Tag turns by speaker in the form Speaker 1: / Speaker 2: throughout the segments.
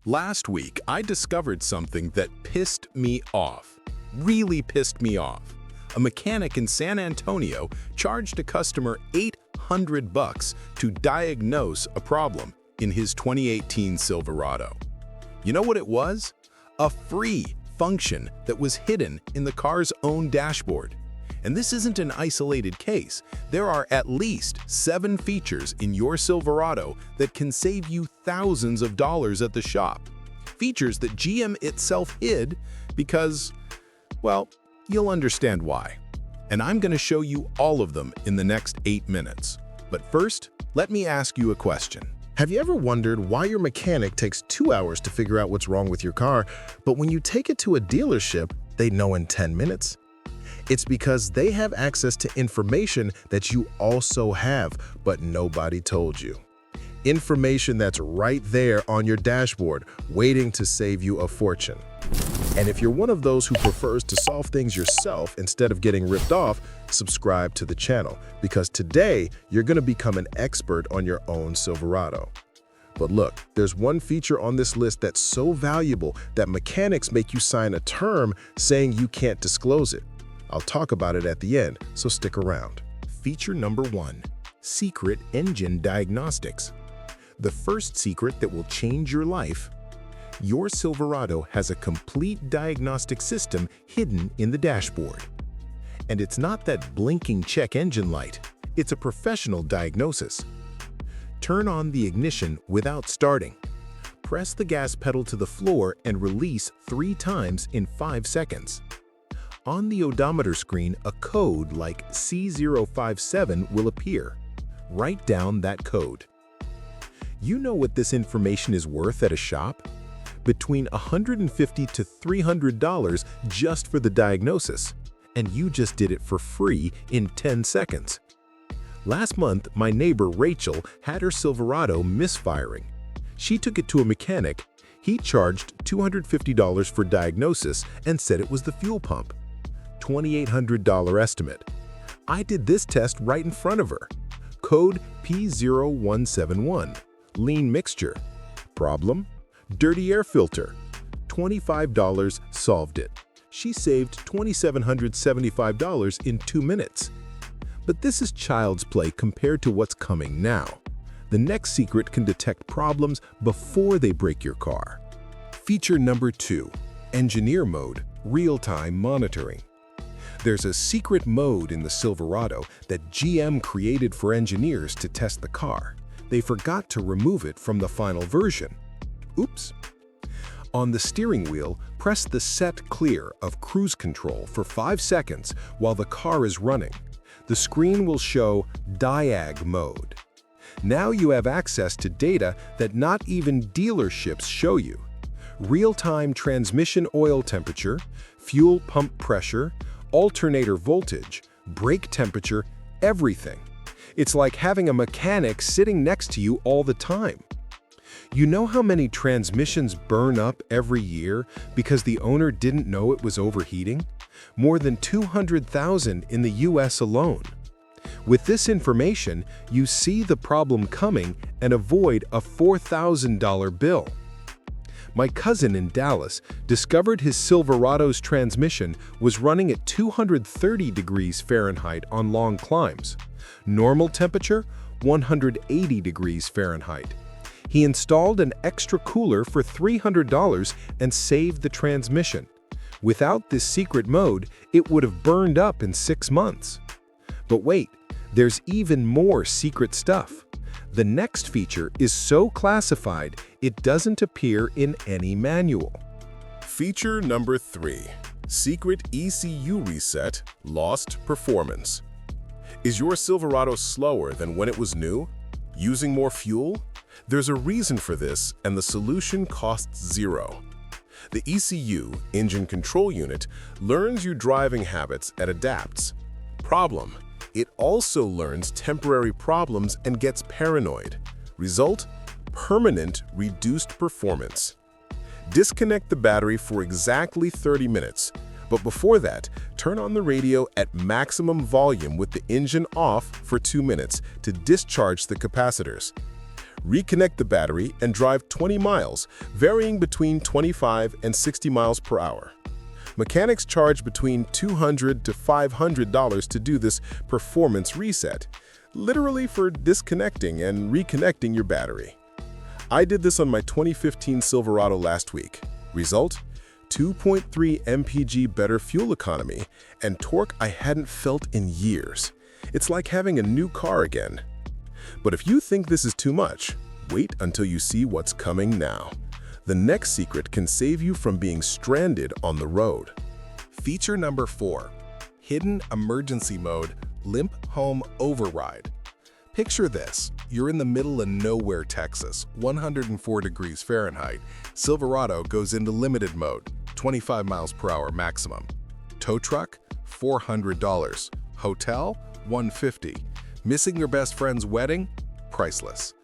Speaker 1: Last week, I discovered something that pissed me off. Really pissed me off. A mechanic in San Antonio charged a customer $800 to diagnose a problem in his 2018 Silverado. You know what it was? A free function that was hidden in the car's own dashboard. And this isn't an isolated case. There are at least 7 features in your Silverado that can save you thousands of dollars at the shop. Features that GM itself hid because, well, you'll understand why. And I'm going to show you all of them in the next 8 minutes. But first, let me ask you a question.
Speaker 2: Have you ever wondered why your mechanic takes 2 hours to figure out what's wrong with your car, but when you take it to a dealership, they know in 10 minutes? It's because they have access to information that you also have, but nobody told you. Information that's right there on your dashboard, waiting to save you a fortune. And if you're one of those who prefers to solve things yourself instead of getting ripped off, subscribe to the channel, because today you're going to become an expert on your own Silverado. But look, there's one feature on this list that's so valuable that mechanics make you sign a term saying you can't disclose it. I'll talk about it at the end, so stick around.
Speaker 1: Feature number 1, Secret Engine Diagnostics. The first secret that will change your life. Your Silverado has a complete diagnostic system hidden in the dashboard. And it's not that blinking check engine light, it's a professional diagnosis. Turn on the ignition without starting. Press the gas pedal to the floor and release 3 times in 5 seconds. On the odometer screen, a code like C057 will appear. Write down that code. You know what this information is worth at a shop? Between $150 to $300 just for the diagnosis. And you just did it for free in 10 seconds. Last month, my neighbor Rachel had her Silverado misfiring. She took it to a mechanic. He charged $250 for diagnosis and said it was the fuel pump. $2,800 estimate. I did this test right in front of her. Code P0171. Lean mixture. Problem? Dirty air filter. $25 solved it. She saved $2,775 in 2 minutes. But this is child's play compared to what's coming now. The next secret can detect problems before they break your car. Feature number 2, Engineer Mode, Real-Time Monitoring. There's a secret mode in the Silverado that GM created for engineers to test the car. They forgot to remove it from the final version. Oops. On the steering wheel, press the Set Clear of Cruise Control for 5 seconds while the car is running. The screen will show Diag Mode. Now you have access to data that not even dealerships show you. Real-time transmission oil temperature, fuel pump pressure, alternator voltage, brake temperature, everything. It's like having a mechanic sitting next to you all the time. You know how many transmissions burn up every year because the owner didn't know it was overheating? More than 200,000 in the US alone. With this information, you see the problem coming and avoid a $4,000 bill. My cousin in Dallas discovered his Silverado's transmission was running at 230 degrees Fahrenheit on long climbs. Normal temperature, 180 degrees Fahrenheit. He installed an extra cooler for $300 and saved the transmission. Without this secret mode, it would have burned up in 6 months. But wait, there's even more secret stuff. The next feature is so classified, it doesn't appear in any manual.
Speaker 3: Feature number 3, Secret ECU Reset, Lost Performance. Is your Silverado slower than when it was new? Using more fuel? There's a reason for this, and the solution costs $0. The ECU, Engine Control Unit, learns your driving habits and adapts. Problem: it also learns temporary problems and gets paranoid. Result: permanent reduced performance. Disconnect the battery for exactly 30 minutes. But before that, turn on the radio at maximum volume with the engine off for 2 minutes to discharge the capacitors. Reconnect the battery and drive 20 miles, varying between 25 and 60 miles per hour. Mechanics charge between $200 to $500 to do this performance reset, literally for disconnecting and reconnecting your battery. I did this on my 2015 Silverado last week. Result? 2.3 mpg better fuel economy and torque I hadn't felt in years. It's like having a new car again. But if you think this is too much, wait until you see what's coming now. The next secret can save you from being stranded on the road.
Speaker 1: Feature number 4. Hidden Emergency Mode Limp Home Override. Picture this. You're in the middle of nowhere, Texas, 104 degrees Fahrenheit. Silverado goes into limited mode, 25 miles per hour maximum. Tow truck, $400. Hotel, $150. Missing your best friend's wedding? Priceless.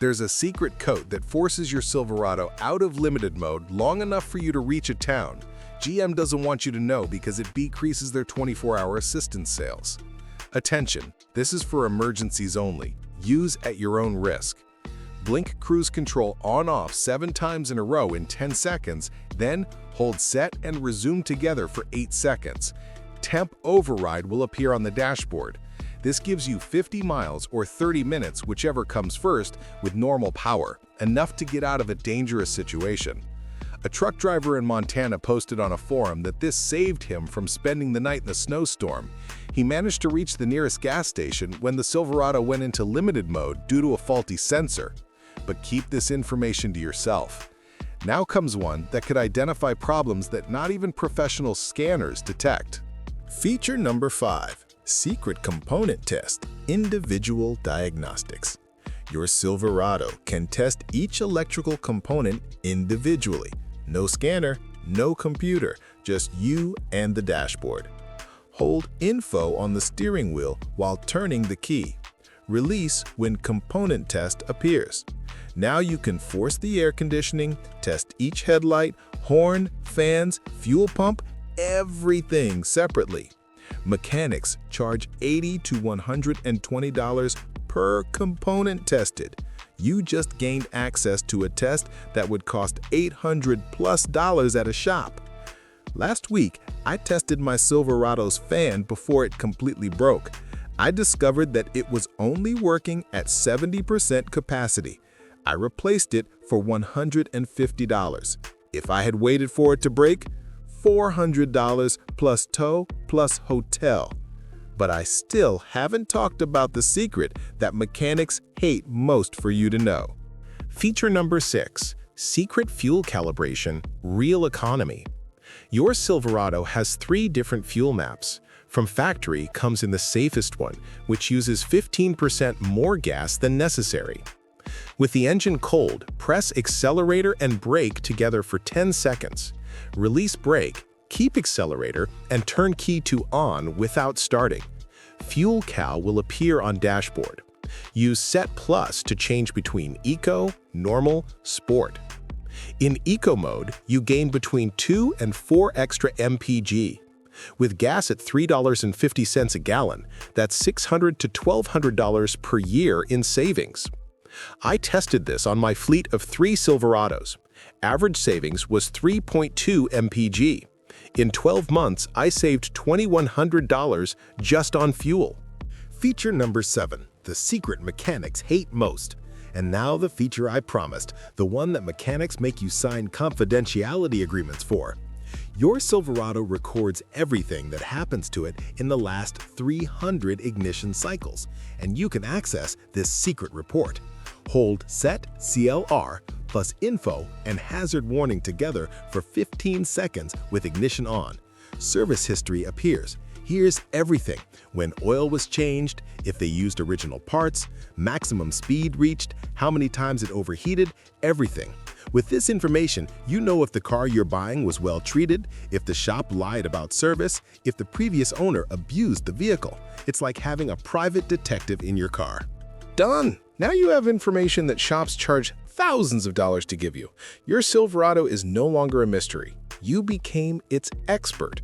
Speaker 1: There's a secret code that forces your Silverado out of limited mode long enough for you to reach a town. GM doesn't want you to know because it decreases their 24-hour assistance sales. Attention, this is for emergencies only. Use at your own risk. Blink cruise control on-off 7 times in a row in 10 seconds, then hold set and resume together for 8 seconds. Temp override will appear on the dashboard. This gives you 50 miles or 30 minutes, whichever comes first, with normal power, enough to get out of a dangerous situation. A truck driver in Montana posted on a forum that this saved him from spending the night in the snowstorm. He managed to reach the nearest gas station when the Silverado went into limited mode due to a faulty sensor. But keep this information to yourself. Now comes one that could identify problems that not even professional scanners detect.
Speaker 2: Feature number 5. Secret Component Test Individual Diagnostics. Your Silverado can test each electrical component individually. No scanner, no computer, just you and the dashboard. Hold Info on the steering wheel while turning the key. Release when Component Test appears. Now you can force the air conditioning, test each headlight, horn, fans, fuel pump, everything separately. Mechanics charge $80 to $120 per component tested. You just gained access to a test that would cost $800+ at a shop. Last week, I tested my Silverado's fan before it completely broke. I discovered that it was only working at 70% capacity. I replaced it for $150. If I had waited for it to break, $400 plus tow plus hotel. But I still haven't talked about the secret that mechanics hate most for you to know. Feature number 6. Secret Fuel Calibration Real Economy. Your Silverado has 3 different fuel maps. From factory comes in the safest one, which uses 15% more gas than necessary. With the engine cold, press accelerator and brake together for 10 seconds. Release brake, keep accelerator, and turn key to on without starting. Fuel Cal will appear on dashboard. Use Set Plus to change between Eco, Normal, Sport. In Eco mode, you gain between 2 and 4 extra mpg. With gas at $3.50 a gallon, that's $600 to $1,200 per year in savings. I tested this on my fleet of 3 Silverados. Average savings was 3.2 mpg. In 12 months, I saved $2,100 just on fuel. Feature number 7. The secret mechanics hate most. And now the feature I promised, the one that mechanics make you sign confidentiality agreements for. Your Silverado records everything that happens to it in the last 300 ignition cycles, and you can access this secret report. Hold Set CLR plus Info and Hazard Warning together for 15 seconds with ignition on. Service history appears. Here's everything: when oil was changed, if they used original parts, maximum speed reached, how many times it overheated, everything. With this information, you know if the car you're buying was well treated, if the shop lied about service, if the previous owner abused the vehicle. It's like having a private detective in your car. Done! Now you have information that shops charge thousands of dollars to give you. Your Silverado is no longer a mystery.
Speaker 1: you became its expert.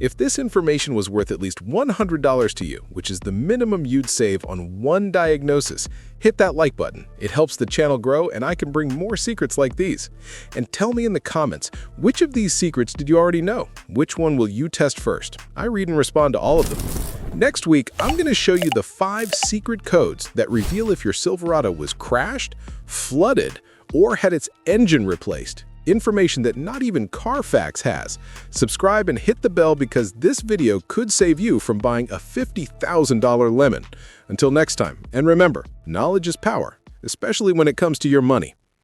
Speaker 1: If this information was worth at least $100 to you, which is the minimum you'd save on one diagnosis, hit that like button. It helps the channel grow and I can bring more secrets like these. And tell me in the comments, which of these secrets did you already know? Which one will you test first? I read and respond to all of them. Next week, I'm going to show you the 5 secret codes that reveal if your Silverado was crashed, flooded, or had its engine replaced. Information that not even Carfax has. Subscribe and hit the bell because this video could save you from buying a $50,000 lemon. Until next time, and remember, knowledge is power, especially when it comes to your money.